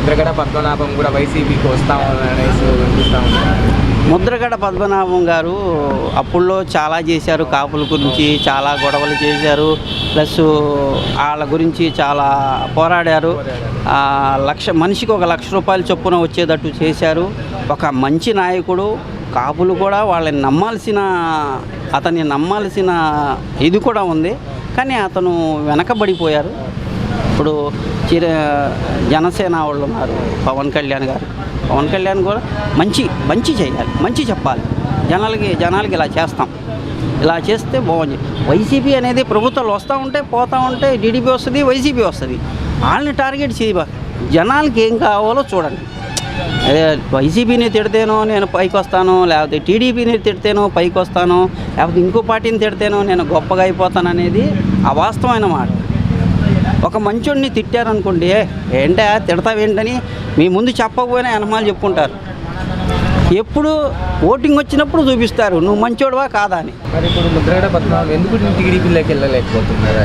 ముద్రగడ పద్మనాభం కూడా వైసీపీకి వస్తామనేసి వినిపిస్తూ ఉన్నారు. ముద్రగడ పద్మనాభం గారు అప్పుల్లో చాలా చేశారు, కాపుల గురించి చాలా గొడవలు చేశారు, ప్లస్ వాళ్ళ గురించి చాలా పోరాడారు. మనిషికి ₹1,00,000 చొప్పున వచ్చేటట్టు చేశారు. ఒక మంచి నాయకుడు. కాపులు కూడా అతన్ని నమ్మాల్సిన ఇది కూడా ఉంది. కానీ అతను వెనకబడిపోయారు. ఇప్పుడు జనసేన వాళ్ళు ఉన్నారు, పవన్ కళ్యాణ్ కూడా మంచి చేయాలి, మంచి చెప్పాలి జనాలకి ఇలా చేస్తాం, ఇలా చేస్తే బాగుంది. వైసీపీ అనేది ప్రభుత్వాలు వస్తూ ఉంటే పోతూ ఉంటే టీడీపీ వస్తుంది, వైసీపీ వస్తుంది. వాళ్ళని టార్గెట్ చేయ, జనాలకి ఏం కావాలో చూడండి. వైసీపీని తిడితేనో నేను పైకి వస్తాను, లేకపోతే టీడీపీని తిడితేనో పైకి వస్తాను, లేకపోతే ఇంకో పార్టీని తిడితేనో నేను గొప్పగా అయిపోతాను అనేది అవాస్తవమైన మాట. ఒక మంచోడిని తిట్టారనుకోండి, ఏంటా తిడతావేంటని మీ ముందు చెప్పకపోయినా అనుమానాలు చెప్పుకుంటారు. ఎప్పుడు ఓటింగ్ వచ్చినప్పుడు చూపిస్తారు నువ్వు మంచోడువా కాదా అని. మరి ఇప్పుడు ముద్రగడ పద్మనాభం ఎందుకు టీడీపీలోకి వెళ్ళలేకపోతున్నారు?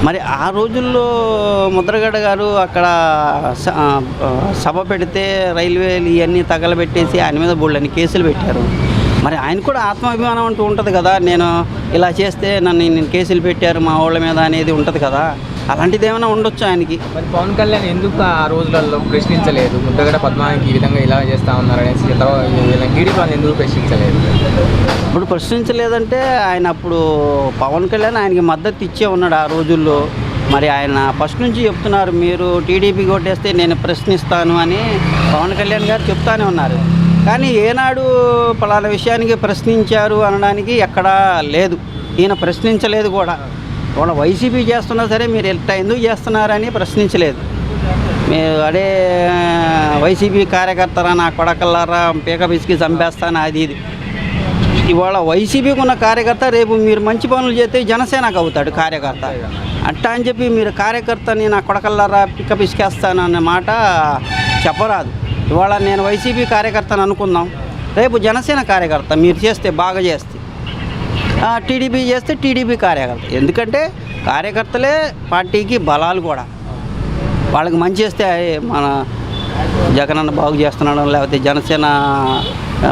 మరి ఆ రోజుల్లో ముద్రగడ గారు అక్కడ సభ పెడితే రైల్వేలు ఇవన్నీ తగలబెట్టేసి ఆయన మీద బోళ్ళని కేసులు పెట్టారు. మరి ఆయన కూడా ఆత్మాభిమానం అంటూ ఉంటుంది కదా, నేను ఇలా చేస్తే నేను కేసులు పెట్టారు మా వాళ్ళ మీద అనేది ఉంటుంది కదా, అలాంటిది ఏమైనా ఉండొచ్చు ఆయనకి. మరి పవన్ కళ్యాణ్ ఎందుకు ఆ రోజులలో ప్రశ్నించలేదు, ముద్రగడ పద్మనాభంకి ఈ విధంగా ఇలా చేస్తూ ఉన్నారు అనేసి టీడీపీ వాళ్ళు ఎందుకు ప్రశ్నించలేదు? ఇప్పుడు ప్రశ్నించలేదంటే ఆయన అప్పుడు పవన్ కళ్యాణ్ ఆయనకి మద్దతు ఇచ్చే ఉన్నాడు ఆ రోజుల్లో. మరి ఆయన ఫస్ట్ నుంచి చెప్తున్నారు, మీరు టీడీపీ కొట్టేస్తే నేను ప్రశ్నిస్తాను అని పవన్ కళ్యాణ్ గారు చెప్తానే ఉన్నారు. కానీ ఏనాడు పలానా విషయానికి ప్రశ్నించారు అనడానికి ఎక్కడా లేదు. ఈయన ప్రశ్నించలేదు కూడా. వాళ్ళ వైసీపీ చేస్తున్నా సరే మీరు ఎందుకు చేస్తున్నారని ప్రశ్నించలేదు. మీరు అదే వైసీపీ కార్యకర్తరా నా కొడకల్లారా పీక పిసికి చంపేస్తాను అది ఇది. ఇవాళ వైసీపీకి ఉన్న కార్యకర్త రేపు మీరు మంచి పనులు చేస్తే జనసేనకు అవుతాడు కార్యకర్త. అట్టా అని చెప్పి మీరు కార్యకర్తని నా కొడకల్లారా పిక్క పిసికేస్తాను అన్న మాట చెప్పరాదు. ఇవాళ నేను వైసీపీ కార్యకర్తను అనుకుందాం, రేపు జనసేన కార్యకర్త మీరు చేస్తే బాగా చేస్తే, టీడీపీ చేస్తే టీడీపీ కార్యకర్త. ఎందుకంటే కార్యకర్తలే పార్టీకి బలాలు కూడా. వాళ్ళకి మంచి చేస్తే మన జగనన్న బాగు చేస్తున్నాడు, లేకపోతే జనసేన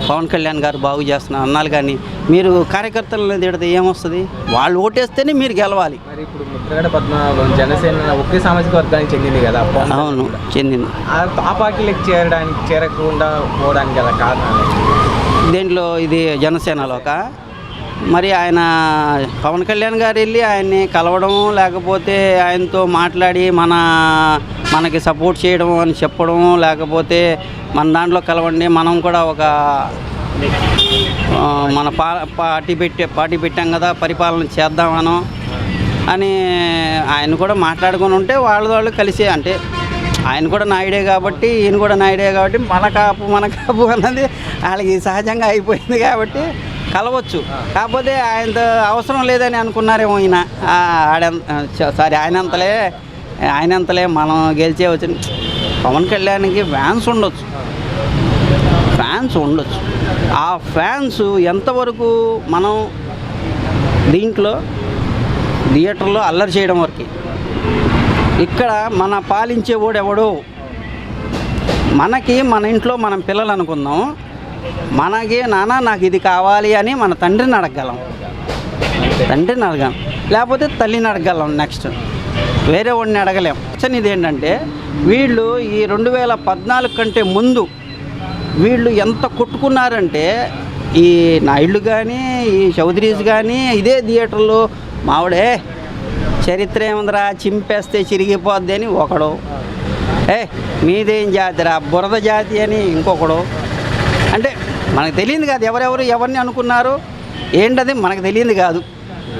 పవన్ కళ్యాణ్ గారు బాగు చేస్తున్నారు అన్నారు. కానీ మీరు కార్యకర్తలను తిడితే ఏమొస్తుంది? వాళ్ళు ఓటేస్తేనే మీరు గెలవాలి. మరి ఇప్పుడు ముద్రగడ పద్మనాభం జనసేన ఒకే సామాజిక వర్గానికి చెందింది కదా? అవును, చెందింది. ఆ పార్టీలకు చేరకుండా పోవడానికి గల కారణాలు దేంట్లో? ఇది జనసేనలోక మరి ఆయన పవన్ కళ్యాణ్ గారు వెళ్ళి ఆయన్ని కలవడం, లేకపోతే ఆయనతో మాట్లాడి మనకి సపోర్ట్ చేయడం అని చెప్పడం, లేకపోతే మన దాంట్లో కలవండి, మనం కూడా ఒక మన పార్టీ పెట్టాం కదా పరిపాలన చేద్దామనో అని ఆయన కూడా మాట్లాడుకొని ఉంటే వాళ్ళు కలిసి, అంటే ఆయన కూడా నాయుడే కాబట్టి ఈయన కూడా నాయుడే కాబట్టి మన కాపు అన్నది వాళ్ళకి సహజంగా అయిపోయింది కాబట్టి కలవచ్చు. కాకపోతే ఆయనతో అవసరం లేదని అనుకున్నారేమో ఈయన. ఆయనంతలే మనం గెలిచేవచ్చు. పవన్ కళ్యాణ్కి ఫ్యాన్స్ ఉండొచ్చు. ఆ ఫ్యాన్స్ ఎంతవరకు మనం థియేటర్లో అల్లరి చేయడం వరకు. ఇక్కడ మన పాలించేవాడు ఎవడో, మన ఇంట్లో మనం పిల్లలు అనుకుందాం, మనకి నాన్న నాకు ఇది కావాలి అని మన తండ్రిని అడగగలం, లేకపోతే తల్లిని అడగగలం. నెక్స్ట్ వేరే వాడిని అడగలేం. ఇది ఏంటంటే వీళ్ళు ఈ 2014 కంటే ముందు వీళ్ళు ఎంత కొట్టుకున్నారంటే, ఈ నాయుళ్ళు కానీ ఈ చౌదరీస్ కానీ ఇదే థియేటర్లో మావిడే చరిత్ర ఏముందిరా చింపేస్తే చిరిగిపోద్ది అని ఒకడు, మీదేం జాతిరా బురద జాతి అని ఇంకొకడు. అంటే మనకు తెలియదు కాదు ఎవరిని అనుకున్నారు ఏంటది మనకు తెలియదు కాదు.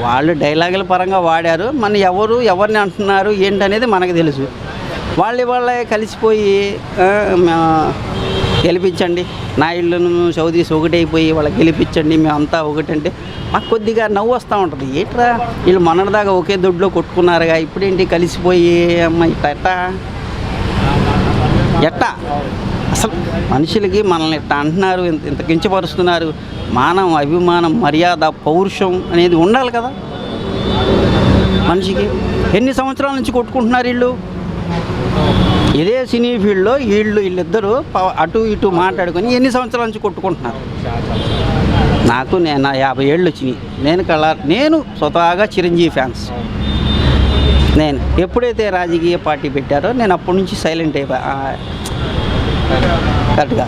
వాళ్ళు డైలాగుల పరంగా వాడారు, మన ఎవరిని అంటున్నారు ఏంటనేది మనకు తెలుసు. వాళ్ళే కలిసిపోయి గెలిపించండి నాయుళ్ళను చౌదరీస్ ఒకటైపోయి వాళ్ళకి గెలిపించండి మేమంతా ఒకటంటే మాకు కొద్దిగా నవ్వు వస్తూ ఉంటుంది. ఏంట్రా వీళ్ళు మొన్నటిదాకా ఒకే దొడ్లో కొట్టుకున్నారుగా, ఇప్పుడేంటి కలిసిపోయి అమ్మాయి ఎట్టా అసలు మనుషులకి మనల్ని ఎట్లా అంటున్నారు, ఇంత కించపరుస్తున్నారు. మానం, అభిమానం, మర్యాద, పౌరుషం అనేది ఉండాలి కదా మనిషికి. ఎన్ని సంవత్సరాల నుంచి కొట్టుకుంటున్నారు వీళ్ళు? ఇదే సినీ ఫీల్డ్లో వీళ్ళిద్దరూ అటు ఇటు మాట్లాడుకొని ఎన్ని సంవత్సరాల నుంచి కొట్టుకుంటున్నారు. నా 50 ఏళ్ళు వచ్చినాయి. నేను స్వతహాగా చిరంజీవి ఫ్యాన్స్. నేను ఎప్పుడైతే రాజకీయ పార్టీ పెట్టారో నేను అప్పటి నుంచి సైలెంట్ అయిపోయా. కరెక్ట్గా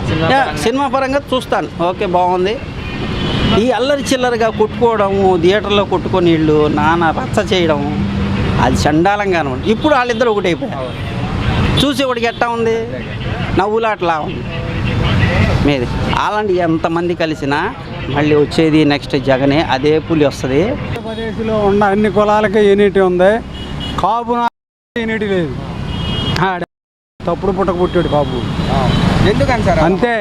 సినిమా పరంగా చూస్తాను, ఓకే బాగుంది. ఈ అల్లరి చిల్లరగా కొట్టుకోవడము, థియేటర్లో కొట్టుకొని వీళ్ళు నానా రచ్చ చేయడం, అది చండాలంగా ఉంది. ఇప్పుడు వాళ్ళిద్దరు ఒకటి అయిపోయారు. చూసేవాడికి ఎట్టా ఉంది, నవ్వులాట్లా ఉంది మీది. అలాంటి ఎంతమంది కలిసినా మళ్ళీ వచ్చేది నెక్స్ట్ జగనే, అదే పులి వస్తుంది. ఆంధ్రప్రదేశ్లో ఉన్న అన్ని కులాలకి యూనిటీ ఉంది, కాపు యూనిటీ లేదు. తప్పుడు పుట్టక పుట్టాడు కాపు, ఎందుకని సార్? అంతే.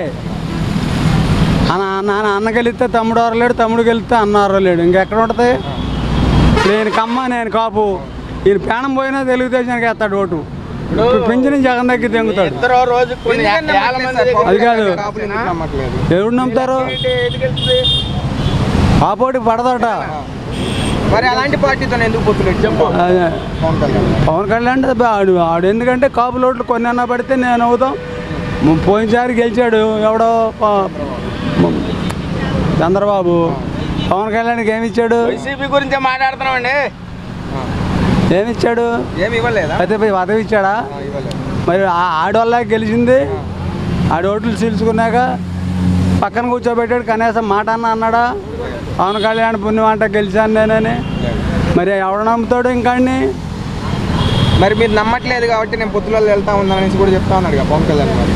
అన్న గెలిస్తే తమ్ముడు అరలేడు, తమ్ముడు గెలిస్తే అన్న అరలేడు, ఇంకెక్కడ ఉంటుంది? నేను కమ్మ, నేను కాపు. ఈయన ప్రాణం పోయినా తెలుగుదేశానికి వేస్తాడు ఓటు. పింఛని జగన్ దగ్గర తెంగుతాడు. అది కాదు, ఎవరు నమ్ముతారు? కాపోటికి పడదట. మరి అలాంటి పార్టీతో ఎందుకు పొత్తులేదు? పవన్ కళ్యాణ్ ఆడు ఎందుకంటే కాపు లోట్లు కొన్ని అన్నా పడితే నేను అవుతాం. పోయినసారి గెలిచాడు ఎవడో చంద్రబాబు. పవన్ కళ్యాణ్కి ఏమి ఇచ్చాడు? వైసీపీ గురించి మాట్లాడుతున్నామండి. ఏమిచ్చాడు? ఏమి ఇవ్వలేదా? అయితే పదవి ఇచ్చాడా? మరి ఆడవాళ్ళ గెలిచింది, ఆడి ఓట్లు చీల్చుకున్నాక పక్కన కూర్చోబెట్టాడు. కనీసం మాట అన్నాడా? పవన్ కళ్యాణ్ పుణ్యం అంట గెలిచాను నేనని. మరి ఎవడు నమ్ముతాడు ఇంకాడిని? మరి మీరు నమ్మట్లేదు కాబట్టి నేను పొత్తులలో వెళ్తా ఉన్నానని కూడా చెప్తా ఉన్నాడు పవన్ కళ్యాణ్ గారు.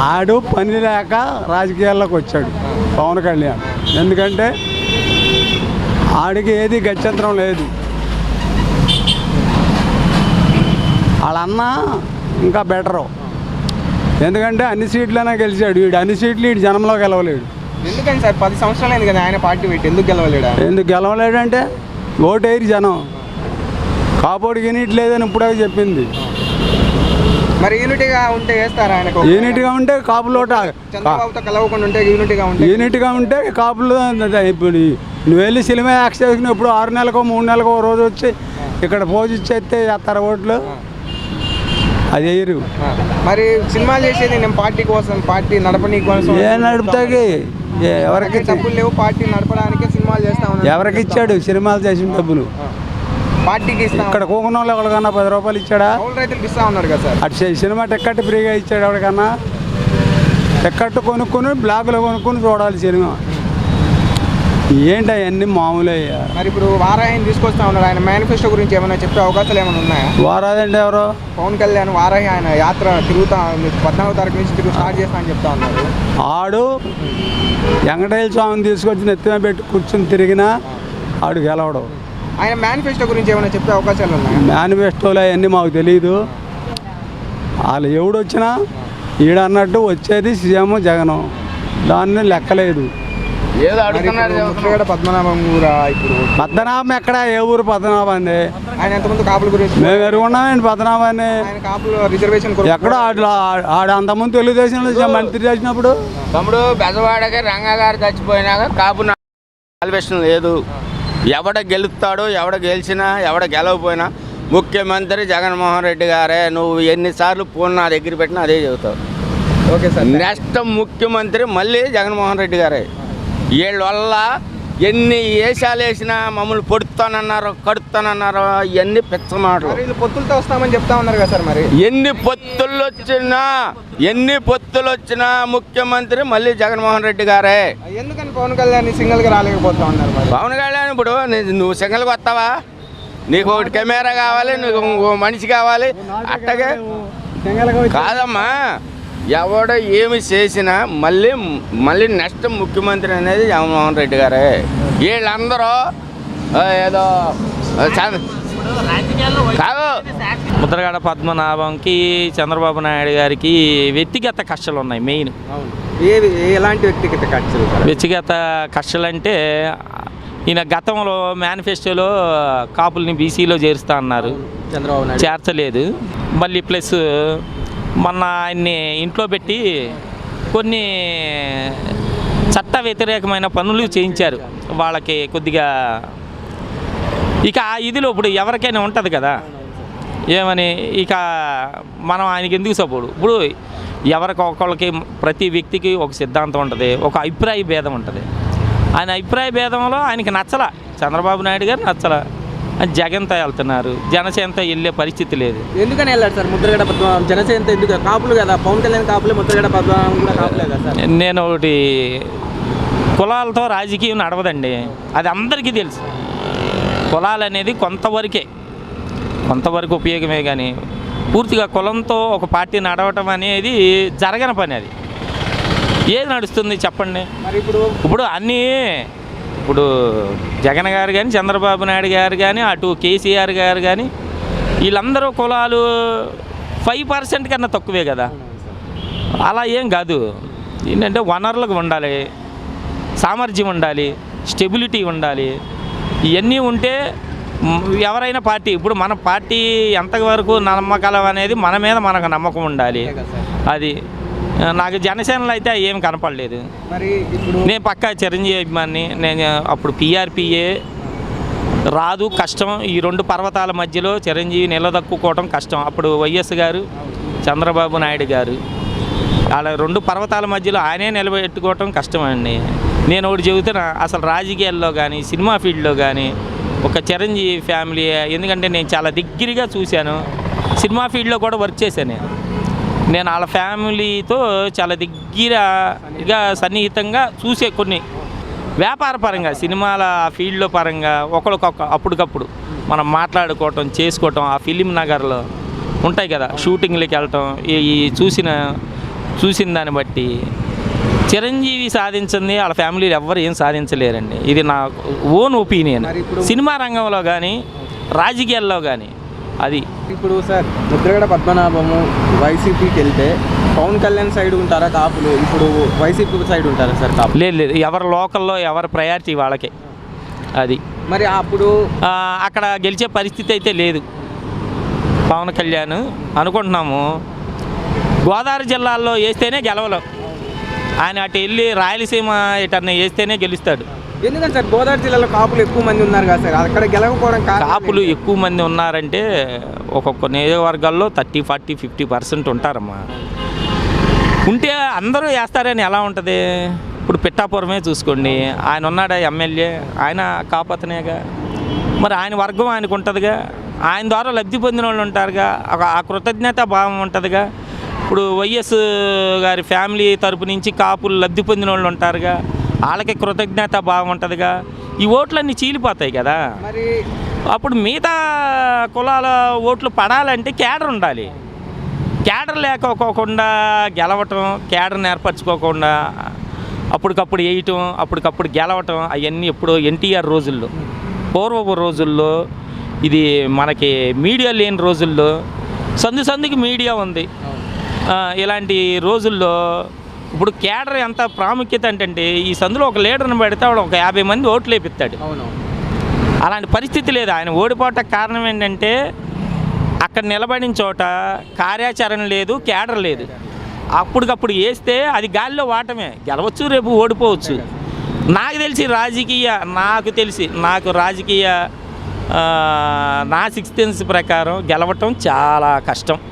ఆడు పని లేక రాజకీయాల్లోకి వచ్చాడు పవన్ కళ్యాణ్. ఎందుకంటే ఆడికి ఏది గత్యంతరం లేదు. వాళ్ళన్న ఇంకా బెటరు, ఎందుకంటే అన్ని సీట్లైనా గెలిచాడు. వీడు అన్ని సీట్లు వీడు జనంలో గెలవలేడు. ఎందుకని సార్ 10 సంవత్సరాలు అయింది కదా ఆయన పార్టీ పెట్టి, ఎందుకు గెలవలేడు? ఎందుకు గెలవలేడంటే ఓటేరి జనం. కాపోడికి యూనిట్ లేదని ఇప్పుడే చెప్పింది. మరి యూనిటీగా ఉంటే వేస్తారా ఆయనకు? యూనిట్గా ఉంటే కాపులోట కలవకుండా ఉంటే యూనిట్గా ఉంటే కాపులు. ఇప్పుడు నువ్వు వెళ్ళి సినిమా యాక్ట్ చేసుకున్నప్పుడు 6 నెలలకో 3 నెలలకో రోజు వచ్చి ఇక్కడ పోజ్ ఇచ్చేస్తే చేస్తారు ఓట్లు. అది వేయరు. మరి సినిమాలు చేసేది నేను పార్టీ కోసం, పార్టీ నడపనీ కోసం. ఏ నడుపుతాకి? ఎవరికి డబ్బులు లేవు పార్టీ నడపడానికి, సినిమాలు చేస్తా ఉన్నాడు. ఎవరికి ఇచ్చాడు సినిమాలు చేసిన డబ్బులు? పార్టీకి ఇస్తా. ఇక్కడ కూకున్న వాళ్ళు ఎవరికన్నా 10 రూపాయలు ఇచ్చాడా? రైతులకు ఇస్తా ఉన్నారు కదా సార్. అటు సినిమా టికెట్ ఫ్రీగా ఇచ్చాడు ఎవరికన్నా? టికెట్ కొనుక్కొని బ్లాక్లో కొనుక్కొని చూడాలి సినిమా. ఏంటి అవన్నీ మామూలు అయ్యా. మరి ఇప్పుడు వారాహిని తీసుకొస్తా ఉన్నాడు. ఆయన మేనిఫెస్టో గురించి ఏమైనా చెప్పే అవకాశాలు ఏమైనా ఉన్నాయా? వారాహి అంటే ఎవరు? పవన్ కళ్యాణ్ వారాహి ఆయన యాత్ర తిరుగుతా 14వ తారీఖు నుంచి స్టార్ట్ చేస్తా అని చెప్తా ఉన్నారు. ఆడు వెంకటేశ్వర స్వామిని తీసుకొచ్చి నెత్తిన పెట్టి కూర్చొని తిరిగినా ఆడు గెలవడు. ఆయన మేనిఫెస్టో గురించి ఏమైనా చెప్పే అవకాశాలు ఉన్నాయి? మేనిఫెస్టోలో అవన్నీ మాకు తెలియదు. వాళ్ళు ఎవడొచ్చినా ఈడన్నట్టు వచ్చేది సీఎం జగన్, దాన్ని లెక్కలేదు. పద్మనాభం ఊరా? ఇప్పుడు పద్మనాభం ఎక్కడ? ఏ ఊరు పద్మనాభం అండి? ఆయన ఎంతమంది కాపుల గురించి మేము ఎరుగున్నామండి పద్మనాభాన్ని. కాపులు రిజర్వేషన్ ఎక్కడ ఆడ అంతమంది తెలుగుదేశంలో మంత్రి చేసినప్పుడు. తమ్ముడు బెజవాడకి రంగా గారు చచ్చిపోయినాక కాపు రిజర్వేషన్ లేదు. ఎవడ గెలుస్తాడో, ఎవడ గెలిచినా ఎవడ గెలవపోయినా ముఖ్యమంత్రి జగన్మోహన్ రెడ్డి గారే. నువ్వు ఎన్నిసార్లు ఫోన్ నా దగ్గర పెట్టినా అదే చెబుతావు. Okay sir. నెక్స్ట్ ముఖ్యమంత్రి మళ్ళీ జగన్మోహన్ రెడ్డి గారే. వీళ్ళ వల్ల ఎన్ని వేషాలు వేసినా మమ్మల్ని పొడుతానన్నారు, కడుతానన్నారు, ఇవన్నీ పెద్ద మాటలు. పొత్తులతో వస్తామని చెప్తా ఉన్నారు కదా సార్. మరి ఎన్ని పొత్తులు వచ్చినా ముఖ్యమంత్రి మళ్ళీ జగన్మోహన్ రెడ్డి గారే. ఎందుకని పవన్ కళ్యాణ్ సింగిల్గా రాలేకపోతా ఉన్నారు? పవన్ కళ్యాణ్ ఇప్పుడు నువ్వు సింగిల్గా వస్తావా? నీకు ఒకటి కెమెరా కావాలి, నీకు ఇంకో మనిషి కావాలి. అట్టగే కాదమ్మా, ఎవడో ఏమి చేసినా మళ్ళీ నెక్స్ట్ ముఖ్యమంత్రి అనేది జగన్మోహన్ రెడ్డి గారే. వీళ్ళందరూ ఏదో కాదు. ముద్రగడ పద్మనాభంకి చంద్రబాబు నాయుడు గారికి వ్యక్తిగత కష్టాలు ఉన్నాయి. మెయిన్ ఎలాంటి వ్యక్తిగత కష్టాలు? వ్యక్తిగత కష్టాలు అంటే ఈయన గతంలో మేనిఫెస్టోలో కాపుల్ని బీసీలో చేరుస్తా అన్నారు, చంద్రబాబు నాయుడు చేర్చలేదు. మళ్ళీ ప్లస్ మొన్న ఆయన్ని ఇంట్లో పెట్టి కొన్ని చట్ట వ్యతిరేకమైన పనులు చేయించారు వాళ్ళకి కొద్దిగా. ఇక ఆ ఇదిలో ఇప్పుడు ఎవరికైనా ఉంటుంది కదా, ఏమని ఇక మనం ఆయనకి ఎందుకు సపోర్టు? ఇప్పుడు ఎవరికొకళ్ళకి ప్రతి వ్యక్తికి ఒక సిద్ధాంతం ఉంటుంది, ఒక అభిప్రాయ భేదం ఉంటుంది. ఆయన అభిప్రాయ భేదంలో ఆయనకి నచ్చల, చంద్రబాబు నాయుడు గారు నచ్చల, జగన్తో వెళ్తున్నారు, జనసేనతో వెళ్ళే పరిస్థితి లేదు. ఎందుకని వెళ్ళాడు సార్ ముద్రగడ పద్మనాభం? జనసేనతో ఎందుకు? కాపులు కదా, పవన్ కళ్యాణ్ కాపులే, ముద్రగడ పద్మనాభం కూడా కాపులే కదా సార్. నేను ఒకటి, కులాలతో రాజకీయం నడవదండి, అది అందరికీ తెలుసు. కులాలు అనేది కొంతవరకు ఉపయోగమే, కానీ పూర్తిగా కులంతో ఒక పార్టీ నడవటం అనేది జరగని పని. అది ఏది నడుస్తుంది చెప్పండి? మరి ఇప్పుడు అన్నీ, ఇప్పుడు జగన్ గారు కానీ, చంద్రబాబు నాయుడు గారు కానీ, అటు కేసీఆర్ గారు కానీ, వీళ్ళందరూ కులాలు 5% కన్నా తక్కువే కదా. అలా ఏం కాదు. ఏంటంటే వనరులకు ఉండాలి, సామర్థ్యం ఉండాలి, స్టెబిలిటీ ఉండాలి. ఇవన్నీ ఉంటే ఎవరైనా పార్టీ, ఇప్పుడు మన పార్టీ ఎంతవరకు నమ్మకాలం అనేది మన మీద మనకు నమ్మకం ఉండాలి. అది నాకు జనసేనలో అయితే ఏం కనపడలేదు. మరి ఇప్పుడు నేను పక్కా చిరంజీవి అభిమాని. నేను అప్పుడు PRPA రాదు, కష్టం. ఈ 2 పర్వతాల మధ్యలో చిరంజీవి నిలదొక్కుకోవటం కష్టం. అప్పుడు వైఎస్ గారు, చంద్రబాబు నాయుడు గారు, అలా 2 పర్వతాల మధ్యలో ఆయనే నిలబెట్టుకోవటం కష్టం అండి. నేను ఒకటి చెబుతున్నా, అసలు రాజకీయాల్లో కానీ, సినిమా ఫీల్డ్లో కానీ ఒక చిరంజీవి ఫ్యామిలీ, ఎందుకంటే నేను చాలా దగ్గరగా చూశాను. సినిమా ఫీల్డ్లో కూడా వర్క్ చేశాను. నేను వాళ్ళ ఫ్యామిలీతో చాలా దగ్గరగా సన్నిహితంగా చూసే కొన్ని వ్యాపార పరంగా, సినిమాల ఫీల్డ్లో పరంగా ఒకరికొక అప్పటికప్పుడు మనం మాట్లాడుకోవటం, చేసుకోవటం, ఆ ఫిలిం నగర్లో ఉంటాయి కదా, షూటింగ్లకి వెళ్ళటం, ఈ చూసిన దాన్ని బట్టి చిరంజీవి సాధించింది వాళ్ళ ఫ్యామిలీలు ఎవ్వరు ఏం సాధించలేరండి. ఇది నా ఓన్ ఒపీనియన్. సినిమా రంగంలో కానీ, రాజకీయాల్లో కానీ. అది ఇప్పుడు సార్ ముద్రగడ పద్మనాభము వైసీపీకి వెళ్తే పవన్ కళ్యాణ్ సైడ్ ఉంటారా కాపులు? ఇప్పుడు వైసీపీ సైడ్ ఉంటారా సార్ కాపులు? లేదు, ఎవరి లోకల్లో ఎవరి ప్రయారిటీ వాళ్ళకే. అది మరి అప్పుడు అక్కడ గెలిచే పరిస్థితి అయితే లేదు. పవన్ కళ్యాణ్ అనుకుంటున్నాము గోదావరి జిల్లాల్లో వేస్తేనే గెలవలేం. ఆయన అటు వెళ్ళి రాయలసీమ ఇటన్నా వేస్తేనే గెలుస్తాడు. ఎందుకంటే సార్ గోదావరి జిల్లాలో కాపులు ఎక్కువ మంది ఉన్నారు కదా సార్, అక్కడ గెలవకపోవడం కాపులు ఎక్కువ మంది ఉన్నారంటే ఒక్కొక్క నియోజకవర్గాల్లో 30, 40, 50% ఉంటారమ్మా. ఉంటే అందరూ వేస్తారని ఎలా ఉంటుంది? ఇప్పుడు పిఠాపురమే చూసుకోండి, ఆయన ఉన్నాడా ఎమ్మెల్యే, ఆయన కాపతనేగా. మరి ఆయన వర్గం ఆయనకు ఉంటుందిగా, ఆయన ద్వారా లబ్ధి పొందిన వాళ్ళు ఉంటారుగా, ఆ కృతజ్ఞత భావం ఉంటుందిగా. ఇప్పుడు వైఎస్ గారి ఫ్యామిలీ తరపు నుంచి కాపులు లబ్ధి పొందిన వాళ్ళు ఉంటారుగా, వాళ్ళకి కృతజ్ఞత భావం ఉంటుందిగా. ఈ ఓట్లన్నీ చీలిపోతాయి కదా. మరి అప్పుడు మిగతా కులాల ఓట్లు పడాలంటే క్యాడర్ ఉండాలి. క్యాడర్ లేకపోకుండా గెలవటం, క్యాడర్ని ఏర్పరచుకోకుండా అప్పటికప్పుడు వేయటం, అప్పటికప్పుడు గెలవటం, అవన్నీ ఎప్పుడో NTR రోజుల్లో, పూర్వపు రోజుల్లో, ఇది మనకి మీడియా లేని రోజుల్లో, సందుకి మీడియా ఉంది. ఇలాంటి రోజుల్లో ఇప్పుడు క్యాడర్ ఎంత ప్రాముఖ్యత అంటే, ఈ సందులో ఒక లీడర్ని పెడితే వాడు ఒక 50 మంది ఓట్లు వేపిస్తాడు. అలాంటి పరిస్థితి లేదు. ఆయన ఓడిపోవటానికి కారణం ఏంటంటే అక్కడ నిలబడిన చోట కార్యాచరణ లేదు, క్యాడర్ లేదు. అప్పటికప్పుడు వేస్తే అది గాలిలో వాటమే, గెలవచ్చు, రేపు ఓడిపోవచ్చు. నాకు తెలిసి రాజకీయ నా 6th సెన్స్ ప్రకారం గెలవటం చాలా కష్టం.